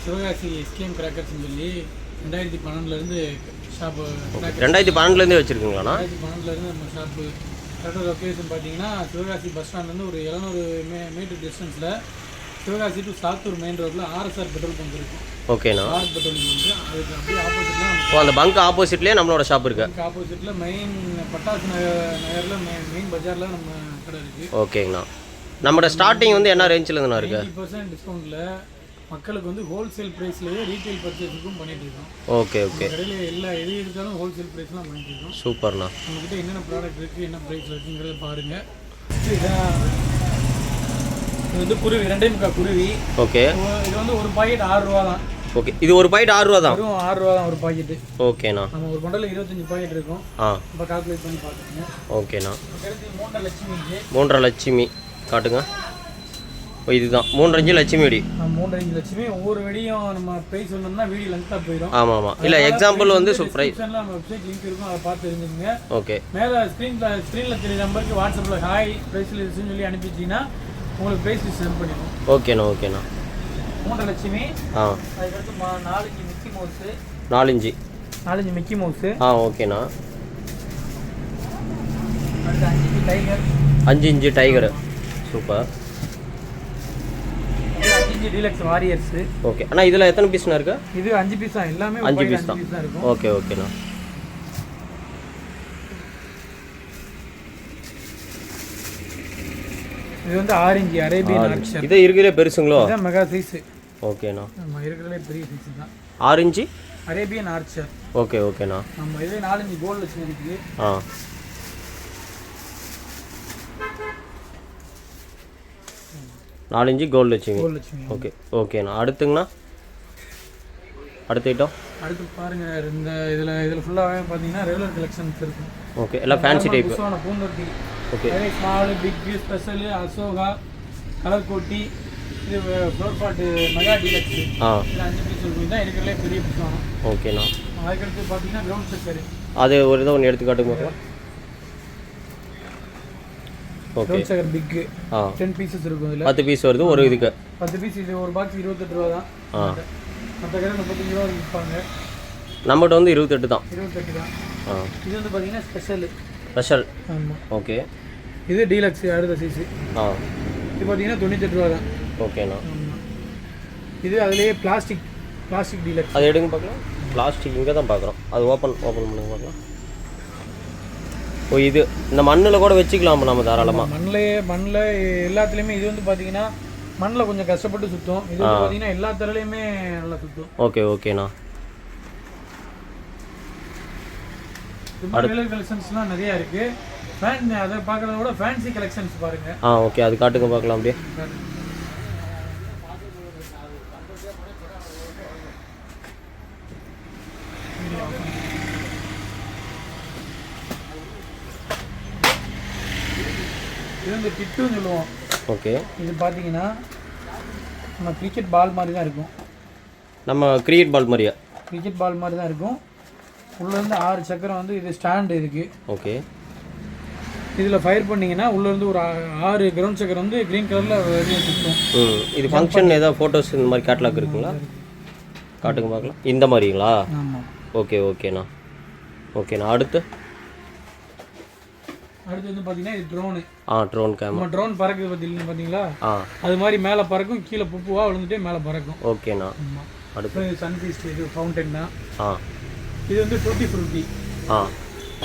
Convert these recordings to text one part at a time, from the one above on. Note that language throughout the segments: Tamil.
சிவகாசி எஸ்கேஎம் கிராக்கர்ஸ்னு சொல்லி 2012லேருந்து ஷாப்பு 2012லேருந்தே வச்சுருக்கீங்களாண்ணா? 2012லேருந்து நம்ம ஷாப்பு. கரெக்டாக லொக்கேஷன் பார்த்தீங்கன்னா சிவகாசி பஸ் ஸ்டாண்ட்லேருந்து ஒரு 700 மீட்டர் டிஸ்டன்ஸில் சிவகாசி டு சாத்தூர் மெயின் ரோட்டில் ஆர்எஸ்ஆர் பெட்ரோல் பங்க் இருக்குது. ஓகேண்ணா. ஆர் பெட்ரோல் பங்க் அதுக்கு அப்படியே ஆப்போசிட்டில். அந்த பங்க் ஆப்போசிட்லேயே நம்மளோட ஷாப் இருக்குது. பங்க் ஆப்போசிட்டில் மெயின் பட்டாசு நகரில் மெயின் பஜாரில் நம்ம கடை இருக்குது. ஓகேங்கண்ணா. நம்மளோட ஸ்டார்டிங் வந்து என்ன ரேஞ்சில் இருந்தா இருக்குது? 90% டிஸ்கவுண்ட்டில் மக்களுக்கு வந்து ஹோல்சேல் ப்ரைஸ்லேயே ரீட்டைல் பர்ச்சேஸுக்கும் பண்ணிட்டு இருக்கோம். Okay okay. கடையில் எல்லா எது இருந்தாலும் ஹோல்சேல் ப்ரைஸ்லாம் பண்ணிட்டு இருக்கோம். சூப்பர்ண்ணா. நம்மக்கிட்ட என்னென்ன ப்ராடக்ட் இருக்குது, என்ன ப்ரைஸில் இருக்குங்கிறத பாருங்கள். இது வந்து குருவி 2.25 குருவி. ஓகே. இது வந்து ஒரு பாக்கெட் 6 ரூபா தான். ஓகே. இது ஒரு பாக்கெட் 6 ரூபா தான். வெறும் 6 ரூபா தான் ஒரு பாக்கெட்டு. ஓகேண்ணா. நம்ம ஒரு பண்டலில் 25 பாக்கெட் இருக்கும். இப்போ கால்குலேட் பண்ணி பார்த்துக்கோங்க. ஓகேண்ணா. 3.5 லட்சுமி. 3.5 லட்சுமி காட்டுங்க. இதுதான் 3.5 லட்சுமி வெடி. 3.5 லட்சுமி. ஒவ்வொரு வெடியும் நம்ம ப்ரைஸ் சொன்னோம்னா வீடியோ லென்த்தாக போயிடும். ஆமாம் ஆமாம். இல்லை எக்ஸாம்பிள் வந்து ப்ரைஸ் நம்ம வெப்சைட் லிங்க் இருக்கும், அதை பார்த்து தெரிஞ்சுக்கோங்க. ஓகே. மேலே ஸ்க்ரீனில் தெரிய நம்பருக்கு வாட்ஸ்அப்பில் ஹாய் ப்ரைஸில் இருக்குன்னு சொல்லி அனுப்பிச்சிங்கன்னா உங்களுக்கு ப்ரைஸ் சென்ட் பண்ணிடுவோம். ஓகேண்ணா ஓகேண்ணா. 3 லட்சுமி. அதுக்கடுத்து 4 மிக்கி மவுஸு. 4 Mickey mouse. ஓகேண்ணா. அடுத்து 5 inch tiger. 5 inch tiger. Super. 5 inch deluxe warriors. Okay அண்ணா. இதில் எத்தனை பீஸ்ண்ணா இருக்கு? இது 5 பீஸ் தான். எல்லாமே 5 பீஸ் தான் இருக்கும். ஓகே ஓகேண்ணா. இது வந்து 6 இன்ச்சு அரேபியன் ஆர்ச்சர். இது இருக்கிறதே பெருசுங்களோ? இதான் மெகா சைஸ். ஓகேண்ணா. நம்ம இருக்கிறதே பெரிய சைஸ் தான். 6 இன்ச்சு அரேபியன் ஆர்ச்சர். ஓகே ஓகேண்ணா. நம்ம இதே 4 இன்ச்சு கோல்டு லட்சுமி இருக்குது. 4 இன்ச்சு கோல்டு லட்சுமி. ஓகே ஓகேண்ணா. அடுத்துங்கண்ணா? அடுத்த ஐட்டம் அடுத்து பாருங்க. இந்த இதில் ஃபுல்லாகவே பார்த்தீங்கன்னா ரெகுலர் கலெக்ஷன்ஸ் இருக்கும். ஓகே. எல்லாம் ஃபேன்சி டைப். பூந்தொட்டி. Okay. Small big special Ashoka colour கோட்டி. இது ஃப்ளோர் பாட்டு மெகா டீலக்ஸ். இது 5 பீஸ் இருக்கும். தான் இருக்கிறதுலே பெரிய பீஸ் வேணும். ஓகேண்ணா. அதுக்கடுத்து பார்த்தீங்கன்னா கிரவுண்ட் சக்கர். அது ஒரு இதை ஒன்று எடுத்து காட்டுங்க பார்க்கலாம். ஓகே. கிரவுண்ட் சக்கர் பிக் 10 பீசஸ் இருக்கும். இதில் 10 பீஸ் வருது ஒரு இதுக்கு. 10 பீஸ். இது ஒரு பாக்ஸ் 28 ரூபா தான். மற்ற கடை 35 ரூபா விற்பாங்க. நம்மகிட்ட வந்து 28 தான். 28 தான். இது வந்து பார்த்தீங்கன்னா ஸ்பெஷல். ஆமாம். ஓகே. இது டீலக்ஸ் அடுத்த சைஸு. இது பார்த்தீங்கன்னா 98 ரூபா தான். ஓகேண்ணா. இது அதுலேயே பிளாஸ்டிக் டீலக்ஸ். அது எடுங்க பார்க்கலாம். பிளாஸ்டிக் இங்கே தான் பார்க்குறோம். அது ஓப்பன் பண்ணுங்க பார்க்கலாம். இது இந்த மண்ணில் கூட வச்சுக்கலாம் நம்ம தாராளமாக. மண்ணில் எல்லாத்துலேயுமே. இது வந்து பார்த்தீங்கன்னா மண்ணில் கொஞ்சம் கஷ்டப்பட்டு சுற்றும். இது பார்த்தீங்கன்னா எல்லா தரலையுமே நல்லா சுற்றும். ஓகே ஓகேண்ணா. ரெகுலர் கலெக்ஷன்ஸ்லாம் நிறையா இருக்குது. அதை பார்க்குறத விட ஃபேன்சி கலெக்ஷன்ஸ் பாருங்கள். ஓகே. அது காட்டுங்க பார்க்கலாம் அப்படியே. இது வந்து கிட்டுன்னு சொல்லுவோம். ஓகே. இது பார்த்தீங்கன்னா நம்ம கிரிக்கெட் பால் மாதிரி தான் இருக்கும். நம்ம கிரிக்கெட் பால் மாதிரி தான் இருக்கும். உள்ளேருந்து 6 சக்கரம் வந்து இது ஸ்டாண்டு இருக்குது. ஓகே. இதில் ஃபயர் பண்ணிங்கன்னா உள்ளேருந்து ஒரு 6 கிரவுண்ட் சக்கரம் வந்து க்ரீன் கலரில் வெளியே சுற்றும். இது ஃபங்க்ஷன் ஏதாவது ஃபோட்டோஸ் இந்த மாதிரி கேட்லாக் இருக்குங்களா? காட்டுங்க பார்க்கலாம். இந்த மாதிரிங்களா? ஆமாம். ஓகே ஓகேண்ணா. அடுத்து வந்து பார்த்தீங்கன்னா இது ட்ரோனு. Drone camera. நம்ம ட்ரோன் பறக்குது பார்த்தீங்களா? அது மாதிரி மேலே பறக்கும், கீழே புப்புவாக விழுந்துட்டு மேலே பறக்கும். ஓகேண்ணா. அடுத்து சன்ஃபீஸ்ட். இது ஃபவுண்டன் தான். இது வந்து டூட்டி ஃப்ரூட்டி.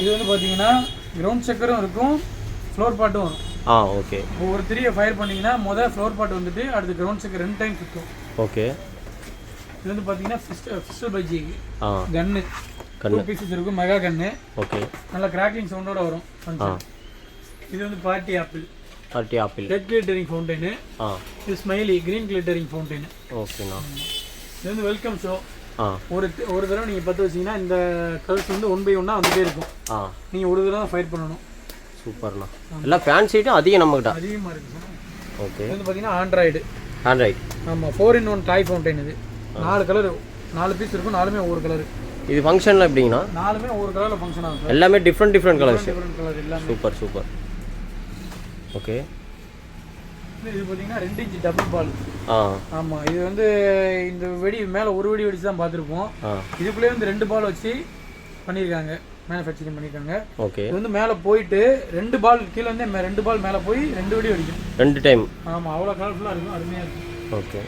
இது வந்து பார்த்தீங்கன்னா கிரவுண்ட் சக்கரம் இருக்கும், ஃப்ளோர் பாட்டும் வரும். ஓகே. ஒரு 3 ஃபயர் பண்ணிங்கன்னா முதல் ஃப்ளோர் பாட் வந்துட்டு அடுத்து கிரவுண்ட் சக்கர் 2 டைம் சுற்றும். ஓகே. இது வந்து பார்த்தீங்கன்னா பிஸ்டல் பைஜி கன்னு 2 பீசஸ் இருக்கும். மெகா கன்னு. ஓகே. நல்ல கிராக்கிங் சவுண்டோட வரும். இது வந்து party apple. Red glittering fountain. இது ஸ்மைலி கிரீன் கிளிட்டரிங் ஃபவுண்டைனு. ஓகேண்ணா. இது வந்து வெல்கம் ஷோ. ஒரு தடவை நீங்கள் பற்ற வச்சிங்கன்னா இந்த கலர்ஸ் வந்து 1 by 1 வந்துட்டே இருக்கும். நீங்கள் ஒரு தடவை தான் ஃபயர் பண்ணணும். சூப்பர்ண்ணா. எல்லாம் ஃபேன்சி ஐட்டம் அதிகமாக இருக்குது சார். ஓகே. இது வந்து பார்த்தீங்கன்னா ஆண்ட்ராய்டு. ஆமாம். 4-in-1 டாய் ஃபவுண்டைன். இது 4 கலர் 4 பீஸ் இருக்கும். 4மே ஒவ்வொரு கலர். இது ஃபங்க்ஷனில் எப்படிங்கண்ணா? 4மே ஒவ்வொரு கலரில் ஃபங்க்ஷன் ஆகும். எல்லாமே டிஃப்ரெண்ட் கலர்ஸ். கலர் எல்லாமே. சூப்பர். ஓகே. இது பார்த்தீங்கன்னா 2 இன்ச் டபுள் பால். ஆமாம், இது வந்து இந்த வெடி மேலே ஒரு வெடி வெடிச்சு தான் பார்த்துருப்போம். இதுக்குள்ளேயே வந்து 2 பால் வச்சு பண்ணியிருக்காங்க, மேனுஃபேக்சரிங் பண்ணியிருக்காங்க. ஓகே. இது வந்து மேலே போயிட்டு 2 பால் கீழே வந்து 2 பால் மேலே போய் 2 வெடி வெடிக்கும் 2 டைம். ஆமாம், அவ்வளோ கலர்ஃபுல்லாக இருக்கும், அருமையாக இருக்கும். ஓகே.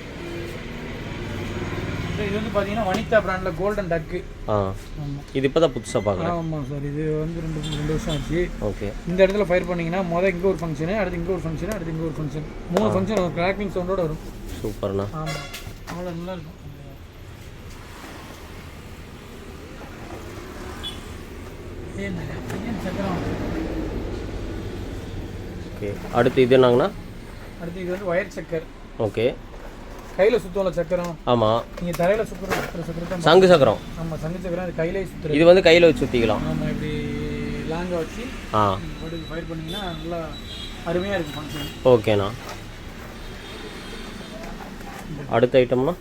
இது வந்து பார்த்தீங்கன்னா வனிதா பிராண்டில் கோல்டன் டக்கு. ஆமாம், இது இப்போ தான் புதுசாக பார்க்குறேன். ஆமாம் சார், இது வந்து 2 வருஷம் ஆச்சு. ஓகே. இந்த இடத்துல ஃபயர் பண்ணிங்கன்னா இங்கே ஒரு ஃபங்க்ஷனு, அடுத்து இங்கே ஒரு ஃபங்க்ஷனு, அடுத்து இங்கே ஒரு ஃபங்க்ஷன், 3 ஃபங்க்ஷன் வரும், கிராக்கிங் சவுண்டோட வரும். சூப்பர்ண்ணா. ஆமாம், அவ்வளோ நல்லா இருக்கும். ஓகே. அடுத்து இது என்னங்கண்ணா? அடுத்து இது வந்து ஒயர் சக்கர். ஓகே. கையில் சுத்தல சக்கரம். ஆமாம், நீங்கள் தரையில் சுற்றுற சக்கரம், சங்கு சக்கரம். ஆமாம், சங்கு சக்கரம். அது கையிலே சுற்றுறது. இது வந்து கையில் வச்சு சுற்றிக்கலாம். ஆமாம், இப்படி லாங்காக வச்சு ஃபயர் பண்ணிங்கன்னா நல்லா அருமையாக இருக்கும் ஃபங்க்ஷன். ஓகேண்ணா. அடுத்த ஐட்டம்னா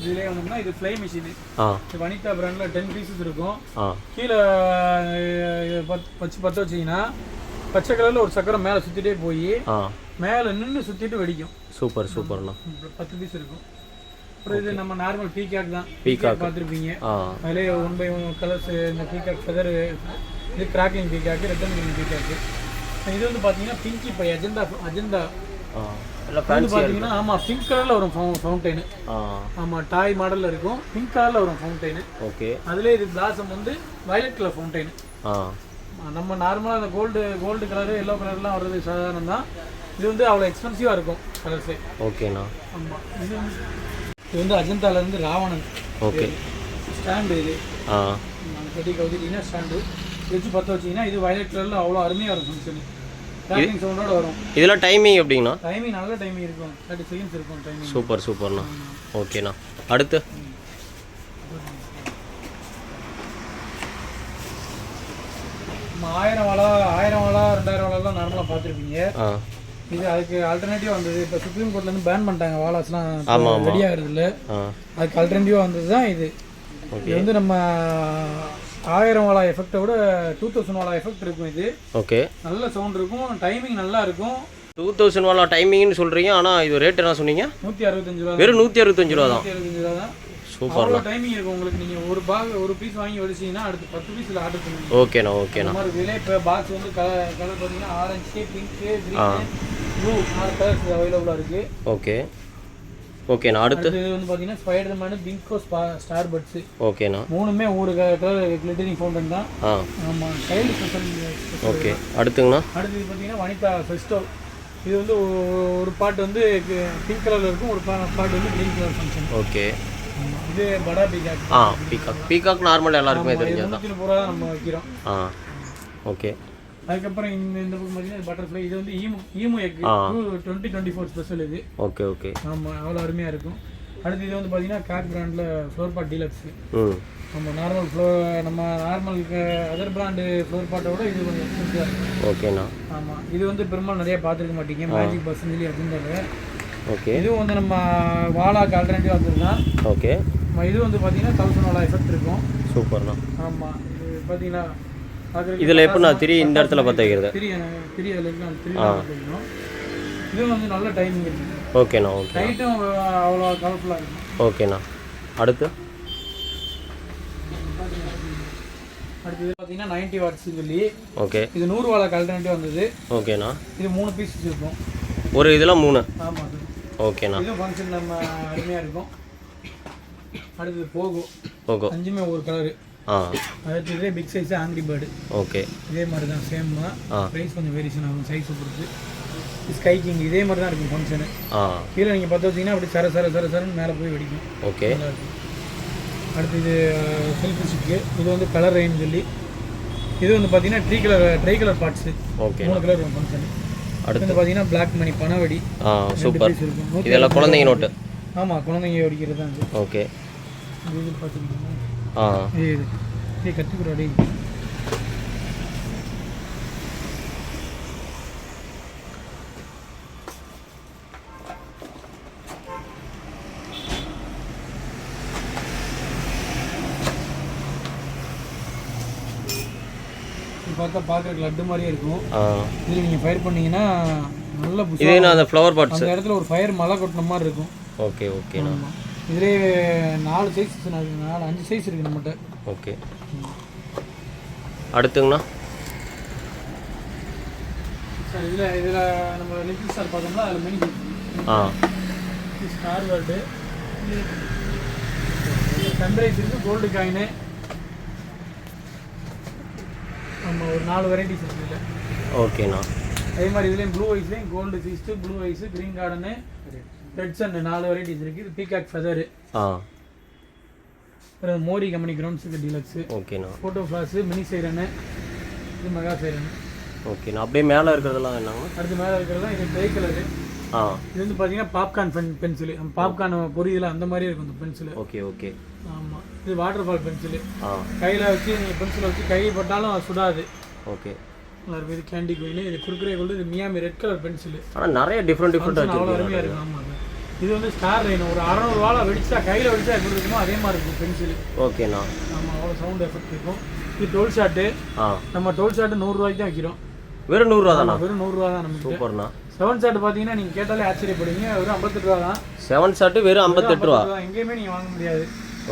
இதுலேயே வந்தோம்னா இது ஃப்ளை மிஷின். இது வனிதா பிராண்டில் 10 பீசஸ் இருக்கும். கீழே வச்சு பற்ற வச்சிங்கன்னா பச்சை கலரில் ஒரு சக்கரம் மேலே சுற்றிட்டே போய் மேலே நின்று சுற்றிட்டு வெடிக்கும். சூப்பர் சூப்பர்ண்ணா. 10 பீஸ் இருக்கும். அப்புறம் இது நம்ம நார்மல் பீகாக் தான். பீகாக் பார்த்துருப்பீங்க. அதிலே 1 by 1 கலர்ஸ். இந்த பீகாக் ஃபெதர், இது கிராக்லிங் பீகாக்கு, ரெட்டன் பீகாக்கு. இது வந்து பார்த்தீங்கன்னா பிங்கி பை அஜந்தா பார்த்தீங்கன்னா ஆமாம், பிங்க் கலரில் வரும் ஃபவுண்டைனு. ஆமாம், டாய் மாடலில் இருக்கும், பிங்க் கலரில் வரும் ஃபவுண்டைனு. ஓகே. அதிலே இது பிளாசம் வந்து வயலட் கலர் ஃபவுண்டைனு. நம்ம நார்மலாக அந்த கோல்டு கலரு, எல்லோ கலர்லாம் வர்றது சாதாரணம் தான். இது வந்து அவ்வளோ எக்ஸ்பென்சிவாக இருக்கும் கலர்ஸே. ஓகேண்ணா. ஆமாம், இது வந்து அஜந்தாலேருந்து ராவணன். ஓகே. ஸ்டாண்டு இது கட்டி கவுத்திட்டிங்கன்னா ஸ்டாண்டு வச்சு பற்ற வச்சிங்கன்னா இது வயலட் கலரில் அவ்வளோ அருமையாக இருக்கும் ஃபங்க்ஷனு. கிராக்கிங் சவுண்டோட வரும். இதெல்லாம் டைமிங் எப்படிங்கண்ணா? டைமிங் நல்ல டைமிங் இருக்கும், 30 செகண்ட்ஸ் இருக்கும் டைமிங். சூப்பர்ண்ணா. ஓகேண்ணா. அடுத்து 1000 வாலா 2000 வாலாலாம் நார்மலாக பார்த்துருப்பீங்க. இது அதுக்கு ஆல்டர்னேட்டிவாக வந்தது. இப்போ சுப்ரீம் கோர்ட்லேருந்து பேன் பண்ணிட்டாங்க வாலாஸ்லாம், ரெடி ஆகிறது இல்லை. அதுக்கு ஆல்டர்னேட்டிவாக வந்தது தான் இது. இது வந்து நம்ம 1000 வாலா எஃபெக்டை விட 2000 வாலா எஃபெக்ட் இருக்கும் இது. ஓகே. நல்ல சவுண்ட் இருக்கும், டைமிங் நல்லா இருக்கும். 2000 வாலா டைமிங்னு சொல்கிறீங்க, ஆனால் இது ரேட் என்ன சொன்னீங்க? 165 ரூபா. வெறும் 165 ரூபா தான். 165 ரூபா தான். சூப்பர். டைமிங் இருக்கும் உங்களுக்கு. நீங்கள் ஒரு பீஸ் வாங்கி வடிச்சிங்கன்னா அடுத்து 10 பீஸில் ஆர்டர் பண்ணுவீங்க. ஓகேண்ணா. இந்த மாதிரி விலை. இப்போ பாக்ஸ் வந்து கலர் பார்த்தீங்கன்னா orange, pink, green, blue 4 colours அவைலபிளாக இருக்குது. ஓகேண்ணா. அடுத்து இது வந்து பார்த்தீங்கன்னா ஸ்பைடர்மேனு, பிங்கோ, ஸ்டார் பட்ஸு. ஓகேண்ணா. 3மே ஒரு கலர் கிளிட்டரிங் ஃபவுண்டன் தான். ஆமாம், சைல்டு ஸ்பெஷல். ஓகே. அடுத்துங்கண்ணா? அடுத்து பார்த்தீங்கன்னா வனிதா ஃபெஸ்டோ. இது வந்து ஒரு பார்ட் வந்து பிங்க் கலரில் இருக்கும், ஒரு பார்ட் வந்து க்ரீன் கலர் ஃபங்க்ஷன். ஓகே. இது படா பீகாக். பீகாக் நார்மல் எல்லாருக்குமே தெரியும். 130 ரூபா தான் நம்ம வைக்கிறோம். ஓகே. அதுக்கப்புறம் இந்த புக் பார்த்தீங்கன்னா பட்டர்ஃப்ளை. இது வந்து ஈமு எக் 2024 ஸ்பெஷல் இது. ஓகே. ஆமாம், அவ்வளோ அருமையாக இருக்கும். அடுத்து இது வந்து பார்த்தீங்கன்னா காக் பிராண்டில் ஃப்ளோர் பாட் டீலக்ஸ். நம்ம நார்மல் அதர் பிராண்டு ஃப்ளோர் பாட்டோட இது கொஞ்சம் எக்ஸ்பென்சிவாக இருக்கும். ஓகேண்ணா. ஆமாம், இது வந்து பெரும்பாலும் நிறைய பார்த்துருக்க மாட்டீங்க, மேஜிக் பஸ்ன்னு சொல்லி அப்படின்றது. ஓகே. இதுவும் வந்து நம்ம வாலாக்கு ஆல்டர்னேட்டிவ் வந்துருக்கலாம். ஓகே. இது வந்து பார்த்தீங்கன்னா 1000 வாலா எஃபெக்ட் இருக்கும். சூப்பர்ண்ணா. ஆமாம், இது பார்த்தீங்கன்னா இதில் எப்போ நான் இந்த இடத்துல பார்த்து வைக்கிறது திரி அதில் வைக்கணும். இதுவும் வந்து நல்ல டைமிங் இருக்குது. ஓகேண்ணா. டைட்டும் அவ்வளோ கலர்ஃபுல்லாக இருக்கும். ஓகேண்ணா. அடுத்து இது பார்த்தீங்கன்னா 90 வாட்ஸ் சொல்லி. ஓகே. இது 100 வாலாக்கு ஆல்டர்னேட்டிவ் வந்தது. ஓகேண்ணா. இது 3 பீஸ் இருக்கும். ஒரு இதில் 3. ஆமாம். ஓகேண்ணா. இது ஃபங்க்ஷன் நம்ம அருமையாக இருக்கும். அடுத்தது போகோ. 5மே ஒரு கலரு. அடுத்து இதே big size angry bird. Okay. இதே மாதிரி தான், சேம் தான். ப்ரைஸ் கொஞ்சம் வேரியேஷன் ஆகும் சைஸை பொறுத்து. ஸ்கை கிங் இதே மாதிரி தான் இருக்கும் ஃபங்க்ஷனு. கீழே நீங்கள் பார்த்து வச்சிங்கன்னா அப்படி சரன்னு மேலே போய் வெடிக்கும். ஓகே. அடுத்து இது செல்ஃபி ஸ்டிக்கு. இது வந்து கலர் ரெயின் சொல்லி. இது வந்து பார்த்தீங்கன்னா try colour parts. Okay. 3 colour இருக்கும் ஃபங்க்ஷனு. அடுத்து வந்து பார்த்தீங்கன்னா பிளாக் மணி பணவடி. சூப்பர். இதெல்லாம் குழந்தைங்க நோட்டு. ஆமாம், குழந்தைங்க வெடிக்கிறது தான் இது. ஓகே. இது பார்த்தீங்கன்னா இது கத்திக்குறாடி. பார்த்தா பார்க்குறதுக்கு லட்டு மாதிரியே இருக்கும். இதில் நீங்கள் ஃபயர் பண்ணிங்கன்னா நல்ல இதே நான் அந்த ஃப்ளவர் பாட்ஸ் அந்த இடத்துல ஒரு ஃபயர் மழை கொட்டின மாதிரி இருக்கும். ஓகே ஓகேண்ணா. இதிலே 4 சைஸ் 5 சைஸ் இருக்குது நம்மகிட்ட. ஓகே அடுத்துங்கண்ணா சார் இதில் நம்ம லிட்டில் ஸ்டார் பார்த்தோம்னா அதில் மினி ஸ்டார் வேர்டு சன்ரைஸ் இருக்குது, கோல்டு காயினு. நம்ம ஒரு 4 வெரைட்டிஸ் இருக்குது இதில். ஓகேண்ணா. அதே மாதிரி இதுலேயும் ப்ளூ ஐஸ்லேயும் gold feast, blue eyes, green garden, red sun 4 varieties இருக்குது. இது பீகாக் ஃபெதரு, அப்புறம் மோரி கம்பெனி கிரவுண்ட்ஸுக்கு டீலக்ஸு. ஓகேண்ணா. ஃபோட்டோ ஃப்ளாஸு, மினி சைரனு, இது மெகா சைரனு. ஓகேண்ணா. அப்படியே மேலே இருக்கிறதெல்லாம் என்னங்கண்ணா? அடுத்து மேலே இருக்கிறதெல்லாம் இது ட்ரை கலரு. இது வந்து பார்த்தீங்கன்னா பாப்கார்ன் பென்சிலு, பாப்கார்ன் பொரியல அந்த மாதிரி இருக்கும் இந்த பென்சிலு. Okay okay. ஆமாம், இது வாட்டர் ஃபால் பென்சிலு. கையில் வச்சு நீங்கள் பென்சிலை வச்சு கை பட்டாலும் அது சுடாது. ஓகே நல்லா இருக்கும். இது கேண்டி கோயின், இது குர்குரே கோல்டு, இது மியாமி ரெட் கலர் பென்சிலு. ஆனால் நிறைய டிஃப்ரெண்ட் அவ்வளோ அருமையாக இருக்கும். ஆமாம், இது வந்து ஸ்டார் ரைன். ஒரு 600 வாழை வெடிச்சா கையில் வெடிச்சா எப்படி இருக்குமோ அதே மாதிரி இருக்கும் பென்சிலு. ஓகேண்ணா. ஆமாம், அவ்வளோ சவுண்ட் எஃபெக்ட் இருக்கும். இது டோல் ஷாட்டு. நம்ம டோல் ஷாட்டு 100 ரூபாய்க்கு தான் வைக்கிறோம். வெறும் 100 ரூபா தானா? வெறும் 100 ரூபா தான் நமக்கு. சூப்பர்ண்ணா. 7 ஷாட் பார்த்தீங்கன்னா நீங்கள் கேட்டாலே ஆச்சரியப்படுவீங்க. வெறும் 58 ரூபா தான். 7 ஷாட்டு வெறும் 58 ரூபா. எங்கேயுமே நீங்கள் வாங்க முடியாது.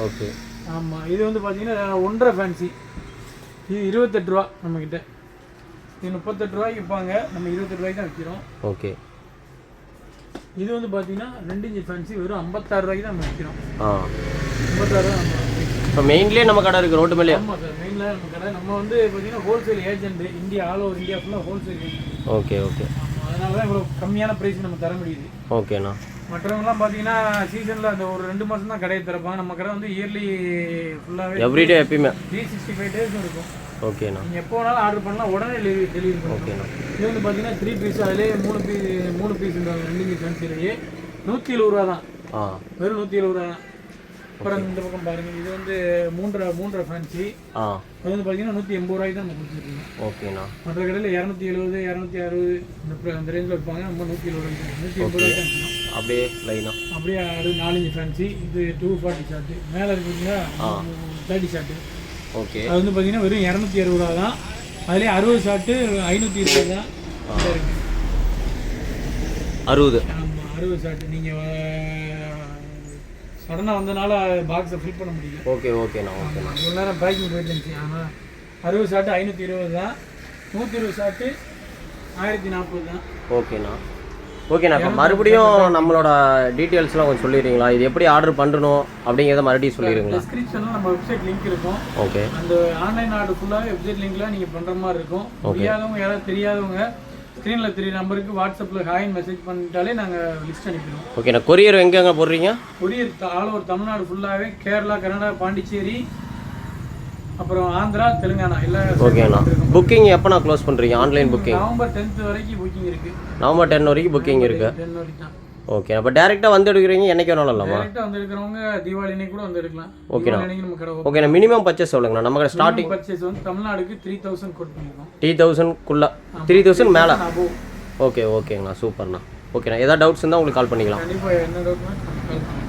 ஓகே. ஆமாம், இது வந்து பார்த்தீங்கன்னா 1.5 ஃபேன்சி. இது 28 ரூபா நம்மக்கிட்ட. இது 38 ரூபாய்க்கு விற்பாங்க, நம்ம 28 ரூபாய்க்கு தான் விற்கிறோம். ஓகே. இது வந்து பார்த்தீங்கன்னா 2 இன்ச் ஃபேன்சி வெறும் 56 ரூபாய்க்கு தான் நம்ம விற்கிறோம். 56 ரூபா நம்ம. இப்போ மெயின்லேயே நம்ம கடை இருக்குது ரோட்டு மேலே? ஆமாம் சார், மெயினில் நம்ம கடை. நம்ம வந்து பார்த்தீங்கன்னா wholesale agent, India all over India ஃபுல்லாக ஹோல்சேல் ஏஜென்ட். Okay okay. ஆமாம், அதனால தான் இவ்வளோ கம்மியான ப்ரைஸ் நம்ம தர முடியுது. ஓகேண்ணா. மற்றவங்கலாம் பார்த்தீங்கன்னா சீசனில் அந்த ஒரு 2 மாதம் தான் கடையை திறப்பாங்க. நம்ம கடை வந்து இயர்லி ஃபுல்லாகவே எவ்ரிடே எப்பயுமே 365 டேஸும் இருக்கும். ஓகேண்ணா. நீங்கள் எப்போ வேணாலும் ஆர்டர் பண்ணலாம், உடனே டெலிவரி பண்ணுவோம். ஓகேண்ணா. இது வந்து பார்த்தீங்கன்னா 3 பீஸ், அதிலே 3 பீஸ் 2 இன்ச் ஃபேன்சிலேயே 170 ரூபா தான். வெறும் 170 ரூபா தான். அப்புறம் இந்த பக்கம் பாருங்கள், இது வந்து 3.5 ஃபேன்சி. அது வந்து பார்த்தீங்கன்னா 180 ரூபாய்க்கு தான் நம்ம கொடுத்துருக்கோம். ஓகேண்ணா. மற்ற கடையில் 270 260 அந்த ரேஞ்சில் வைப்பாங்க. நம்ம 170 ரூபாய்க்கு 180 ரூபாய்க்கு தான் இருக்கணும். அப்படியே லைனா அப்படியே அது 4 இன்ச் ஃபேன்சி. இது 240 ஷார்ட்டு. மேலே இருக்குங்களா 30 ஷார்ட்டு. ஓகே. அது வந்து பார்த்தீங்கன்னா வெறும் 260 ரூபா தான். அதுலேயே 60 ஷார்ட்டு 520 தான் இருக்குது. 60. ஆமாம், 60 ஷார்ட்டு. நீங்கள் சடனாக வந்தனால பாக்ஸை ஃபில் பண்ண முடியல. ஓகே ஓகேண்ணா. ஓகேண்ணா. இவ்வளோ நேரம் பேக்கிங் போயிட்டு இருந்துச்சு. ஆனால் 60 ஷார்ட்டு 520 தான். 120 ஷார்ட்டு 1040 தான். ஓகேண்ணா. ஓகேண்ணா. இப்போ மறுபடியும் நம்மளோட டீட்டெயில்ஸ்லாம் கொஞ்சம் சொல்லிடுறீங்களா? இது எப்படி ஆர்டர் பண்ணணும் அப்படிங்கிறத மறுபடியும் சொல்லிடுங்களா? டிஸ்கிரிப்ஷனில் நம்ம வெப்சைட் லிங்க் இருக்கும். ஓகே. அந்த ஆன்லைன் ஆர்டர் ஃபுல்லாகவே வெப்சைட் லிங்க்லாம் நீங்கள் பண்ணுற மாதிரி இருக்கும். தெரியாதவங்க யாராவது தெரியாதவங்க ஸ்க்ரீனில் 3 நம்பருக்கு வாட்ஸ்அப்பில் ஹாய்னு மெசேஜ் பண்ணிட்டாலே நாங்கள் லிஸ்ட் அனுப்பிடுவோம். ஓகேண்ணா. கொரியர் எங்கெங்கே போடுறீங்க? கொரியர் ஆல் ஓவர் தமிழ்நாடு ஃபுல்லாகவே, கேரளா, கர்நாடகா, பாண்டிச்சேரி, அப்புறம் ஆந்திரா, தெலுங்கானா இல்லை. ஓகேண்ணா. புக்கிங் எப்போண்ணா க்ளோஸ் பண்ணுறீங்க? ஆன்லைன் புக்கிங் நவம்பர் 10 வரைக்கும் புக்கிங் இருக்குது. நவம்பர் 10 வரைக்கும் புக்கிங் இருக்குது. 10 வரைக்கும் தான். ஓகே. அப்போ டேரெக்டாக வந்து எடுக்கிறீங்க, என்னைக்கு வேணாலும் இல்லாமா? டேரெக்டாக வந்து எடுக்கிறவங்க தீபாவளி அன்னைக்கு கூட வந்து எடுக்கலாம். ஓகேண்ணா. நம்ம கடை ஓகேண்ணா. மினிமம் பர்ச்சேஸ் சொல்லுங்கண்ணா. நம்ம கடை ஸ்டார்டிங் பர்ச்சேஸ் வந்து தமிழ்நாடுக்கு 3000 கோட் பண்ணியிருக்கோம். 3000க்குள்ளே 3000 மேலே. ஓகே ஓகேங்கண்ணா. சூப்பர்ண்ணா. ஓகேண்ணா. ஏதாவது டவுட்ஸ் இருந்தால் உங்களுக்கு கால் பண்ணிக்கலாம். கண்டிப்பாக என்ன டவுட்னா கால் பண்ணுங்க.